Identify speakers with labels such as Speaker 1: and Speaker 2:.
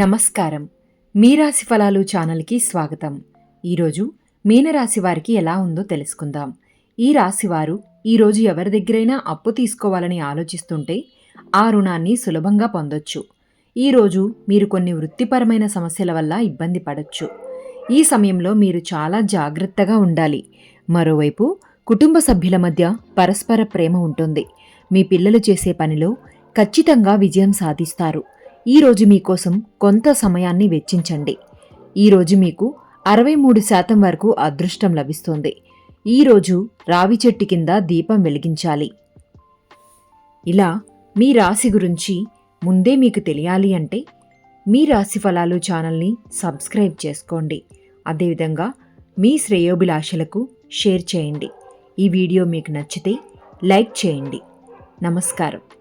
Speaker 1: నమస్కారం. మీ రాశి ఫలాలు ఛానల్కి స్వాగతం. ఈరోజు మీనరాశి వారికి ఎలా ఉందో తెలుసుకుందాం. ఈ రాశివారు ఈరోజు ఎవరి దగ్గరైనా అప్పు తీసుకోవాలని ఆలోచిస్తుంటే ఆ రుణాన్ని సులభంగా పొందొచ్చు. ఈరోజు మీరు కొన్ని వృత్తిపరమైన సమస్యల వల్ల ఇబ్బంది పడొచ్చు. ఈ సమయంలో మీరు చాలా జాగ్రత్తగా ఉండాలి. మరోవైపు కుటుంబ సభ్యుల మధ్య పరస్పర ప్రేమ ఉంటుంది. మీ పిల్లలు చేసే పనిలో ఖచ్చితంగా విజయం సాధిస్తారు. ఈరోజు మీకోసం కొంత సమయాన్ని వెచ్చించండి. ఈరోజు మీకు 63% వరకు అదృష్టం లభిస్తుంది. ఈరోజు రావి చెట్టు కింద దీపం వెలిగించాలి. ఇలా మీ రాశి గురించి ముందే మీకు తెలియాలి అంటే మీ రాశి ఫలాలు ఛానల్ని సబ్స్క్రైబ్ చేసుకోండి. అదేవిధంగా మీ శ్రేయోభిలాషలకు షేర్ చేయండి. ఈ వీడియో మీకు నచ్చితే లైక్ చేయండి. నమస్కారం.